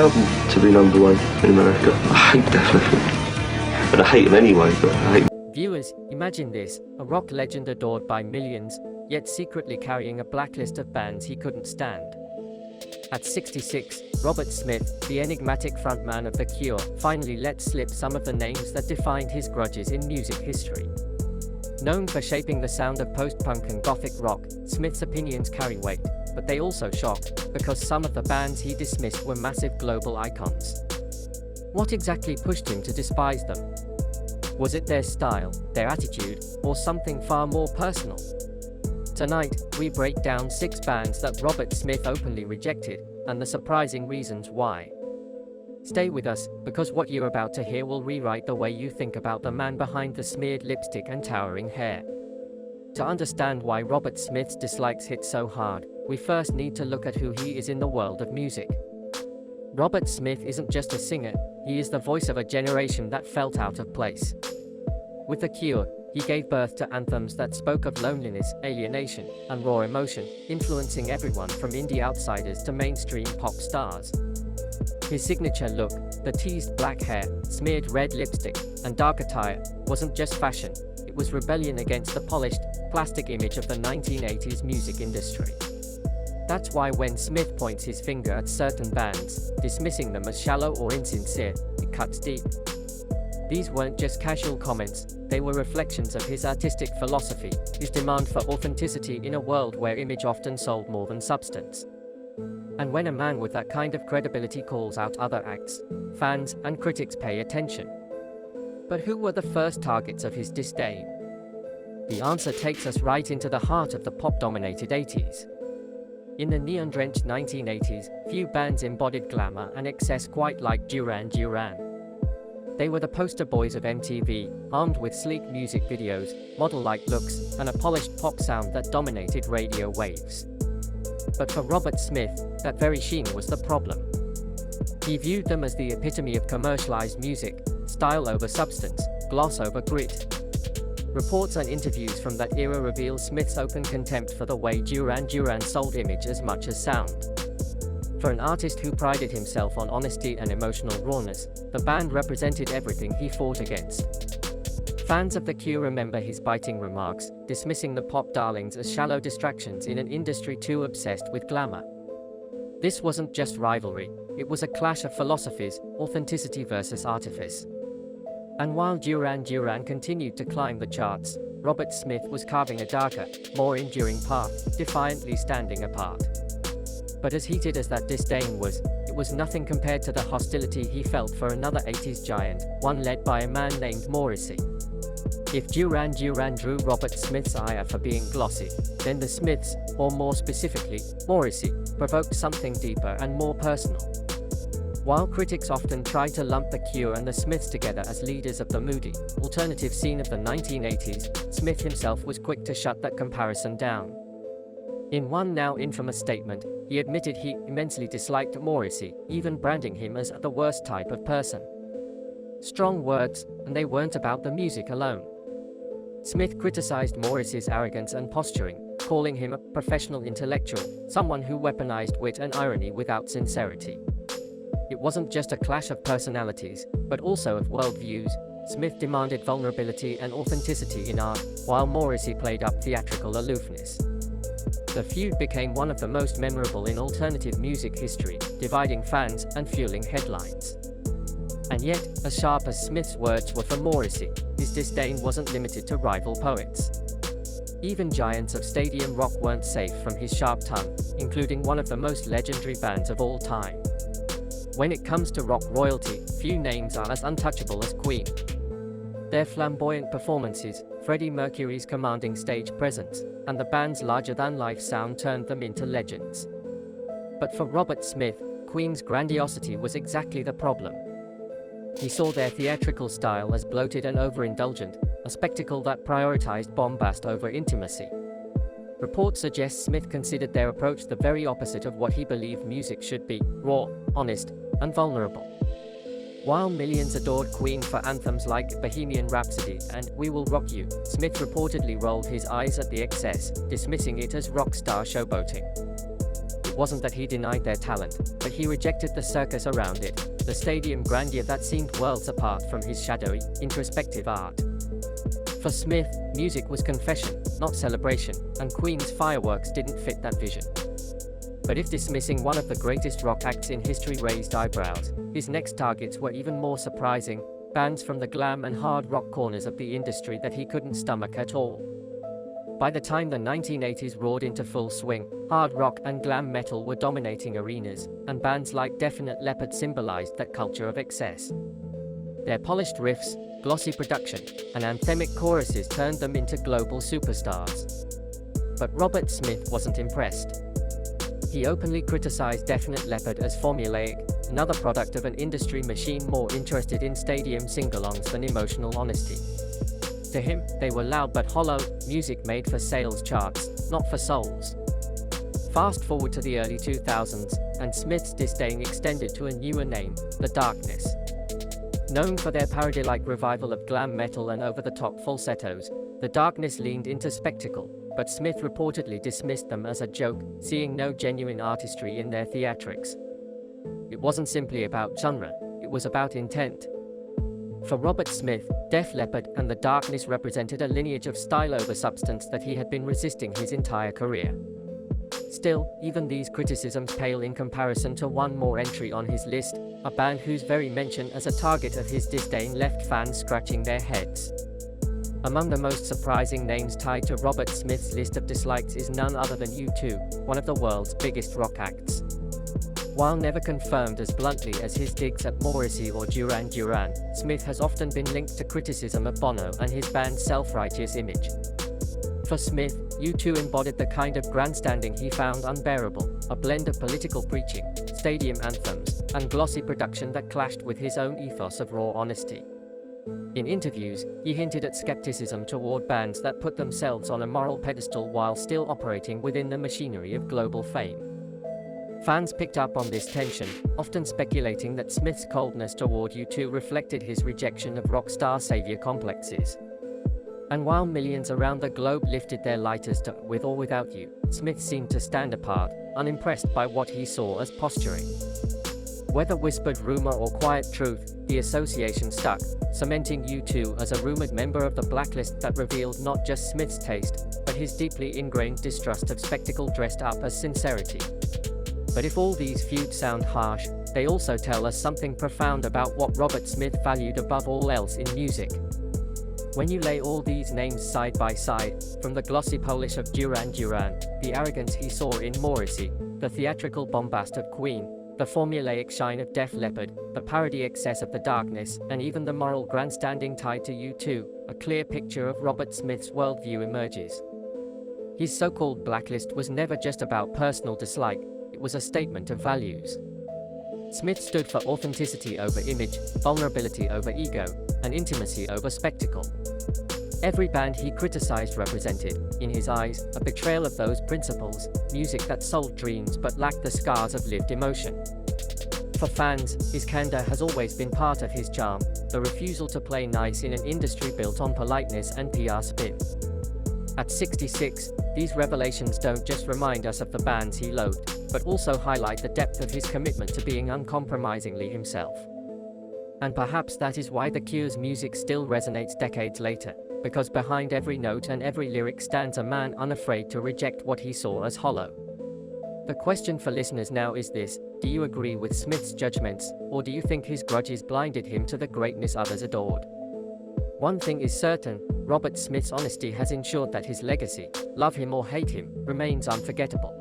album to be number one in America. I hate Def Leppard. And I hate them anyway, but I hate. Viewers, imagine this, a rock legend adored by millions, yet secretly carrying a blacklist of bands he couldn't stand. At 66, Robert Smith, the enigmatic frontman of The Cure, finally let slip some of the names that defined his grudges in music history. Known for shaping the sound of post-punk and gothic rock, Smith's opinions carry weight, but they also shock, because some of the bands he dismissed were massive global icons. What exactly pushed him to despise them? Was it their style, their attitude, or something far more personal? Tonight, we break down 6 bands that Robert Smith openly rejected, and the surprising reasons why. Stay with us, because what you're about to hear will rewrite the way you think about the man behind the smeared lipstick and towering hair. To understand why Robert Smith's dislikes hit so hard, we first need to look at who he is in the world of music. Robert Smith isn't just a singer, he is the voice of a generation that felt out of place. With The Cure, he gave birth to anthems that spoke of loneliness, alienation, and raw emotion, influencing everyone from indie outsiders to mainstream pop stars. His signature look, the teased black hair, smeared red lipstick, and dark attire, wasn't just fashion, it was rebellion against the polished, plastic image of the 1980s music industry. That's why when Smith points his finger at certain bands, dismissing them as shallow or insincere, it cuts deep. These weren't just casual comments, they were reflections of his artistic philosophy, his demand for authenticity in a world where image often sold more than substance. And when a man with that kind of credibility calls out other acts, fans and critics pay attention. But who were the first targets of his disdain? The answer takes us right into the heart of the pop-dominated 80s. In the neon-drenched 1980s, few bands embodied glamour and excess quite like Duran Duran. They were the poster boys of MTV, armed with sleek music videos, model-like looks, and a polished pop sound that dominated radio waves. But for Robert Smith, that very sheen was the problem. He viewed them as the epitome of commercialized music, style over substance, gloss over grit. Reports and interviews from that era reveal Smith's open contempt for the way Duran Duran sold image as much as sound. For an artist who prided himself on honesty and emotional rawness, the band represented everything he fought against. Fans of The Cure remember his biting remarks, dismissing the pop darlings as shallow distractions in an industry too obsessed with glamour. This wasn't just rivalry, it was a clash of philosophies, authenticity versus artifice. And while Duran Duran continued to climb the charts, Robert Smith was carving a darker, more enduring path, defiantly standing apart. But as heated as that disdain was, it was nothing compared to the hostility he felt for another 80s giant, one led by a man named Morrissey. If Duran Duran drew Robert Smith's ire for being glossy, then the Smiths, or more specifically, Morrissey, provoked something deeper and more personal. While critics often try to lump The Cure and the Smiths together as leaders of the moody, alternative scene of the 1980s, Smith himself was quick to shut that comparison down. In one now infamous statement, he admitted he immensely disliked Morrissey, even branding him as the worst type of person. Strong words, and they weren't about the music alone. Smith criticized Morrissey's arrogance and posturing, calling him a professional intellectual, someone who weaponized wit and irony without sincerity. It wasn't just a clash of personalities, but also of worldviews. Smith demanded vulnerability and authenticity in art, while Morrissey played up theatrical aloofness. The feud became one of the most memorable in alternative music history, dividing fans and fueling headlines. And yet, as sharp as Smith's words were for Morrissey, his disdain wasn't limited to rival poets. Even giants of stadium rock weren't safe from his sharp tongue, including one of the most legendary bands of all time. When it comes to rock royalty, few names are as untouchable as Queen. Their flamboyant performances, Freddie Mercury's commanding stage presence, and the band's larger-than-life sound turned them into legends. But for Robert Smith, Queen's grandiosity was exactly the problem. He saw their theatrical style as bloated and overindulgent, a spectacle that prioritized bombast over intimacy. Reports suggest Smith considered their approach the very opposite of what he believed music should be: raw, honest, and vulnerable. While millions adored Queen for anthems like Bohemian Rhapsody and We Will Rock You, Smith reportedly rolled his eyes at the excess, dismissing it as rock star showboating. It wasn't that he denied their talent, but he rejected the circus around it, the stadium grandeur that seemed worlds apart from his shadowy, introspective art. For Smith, music was confession, not celebration, and Queen's fireworks didn't fit that vision. But if dismissing one of the greatest rock acts in history raised eyebrows, his next targets were even more surprising, bands from the glam and hard rock corners of the industry that he couldn't stomach at all. By the time the 1980s roared into full swing, hard rock and glam metal were dominating arenas, and bands like Def Leppard symbolized that culture of excess. Their polished riffs, glossy production, and anthemic choruses turned them into global superstars. But Robert Smith wasn't impressed. He openly criticized Def Leppard as formulaic, another product of an industry machine more interested in stadium sing-alongs than emotional honesty. To him, they were loud but hollow, music made for sales charts, not for souls. Fast forward to the early 2000s, and Smith's disdain extended to a newer name, The Darkness. Known for their parody-like revival of glam metal and over-the-top falsettos, The Darkness leaned into spectacle, but Smith reportedly dismissed them as a joke, seeing no genuine artistry in their theatrics. It wasn't simply about genre, it was about intent. For Robert Smith, Def Leppard and The Darkness represented a lineage of style over substance that he had been resisting his entire career. Still, even these criticisms pale in comparison to one more entry on his list, a band whose very mention as a target of his disdain left fans scratching their heads. Among the most surprising names tied to Robert Smith's list of dislikes is none other than U2, one of the world's biggest rock acts. While never confirmed as bluntly as his digs at Morrissey or Duran Duran, Smith has often been linked to criticism of Bono and his band's self-righteous image. For Smith, U2 embodied the kind of grandstanding he found unbearable, a blend of political preaching, stadium anthems, and glossy production that clashed with his own ethos of raw honesty. In interviews, he hinted at skepticism toward bands that put themselves on a moral pedestal while still operating within the machinery of global fame. Fans picked up on this tension, often speculating that Smith's coldness toward U2 reflected his rejection of rock star savior complexes. And while millions around the globe lifted their lighters to With or Without You, Smith seemed to stand apart, unimpressed by what he saw as posturing. Whether whispered rumor or quiet truth, the association stuck, cementing U2 as a rumored member of the blacklist that revealed not just Smith's taste, but his deeply ingrained distrust of spectacle dressed up as sincerity. But if all these feuds sound harsh, they also tell us something profound about what Robert Smith valued above all else in music. When you lay all these names side by side, from the glossy polish of Duran Duran, the arrogance he saw in Morrissey, the theatrical bombast of Queen, the formulaic shine of Def Leppard, the parody excess of The Darkness, and even the moral grandstanding tied to U2, a clear picture of Robert Smith's worldview emerges. His so-called blacklist was never just about personal dislike, it was a statement of values. Smith stood for authenticity over image, vulnerability over ego, and intimacy over spectacle. Every band he criticized represented, in his eyes, a betrayal of those principles, music that sold dreams but lacked the scars of lived emotion. For fans, his candor has always been part of his charm, the refusal to play nice in an industry built on politeness and PR spin. At 66, these revelations don't just remind us of the bands he loathed, but also highlight the depth of his commitment to being uncompromisingly himself. And perhaps that is why The Cure's music still resonates decades later, because behind every note and every lyric stands a man unafraid to reject what he saw as hollow. The question for listeners now is this: do you agree with Smith's judgments, or do you think his grudges blinded him to the greatness others adored? One thing is certain, Robert Smith's honesty has ensured that his legacy, love him or hate him, remains unforgettable.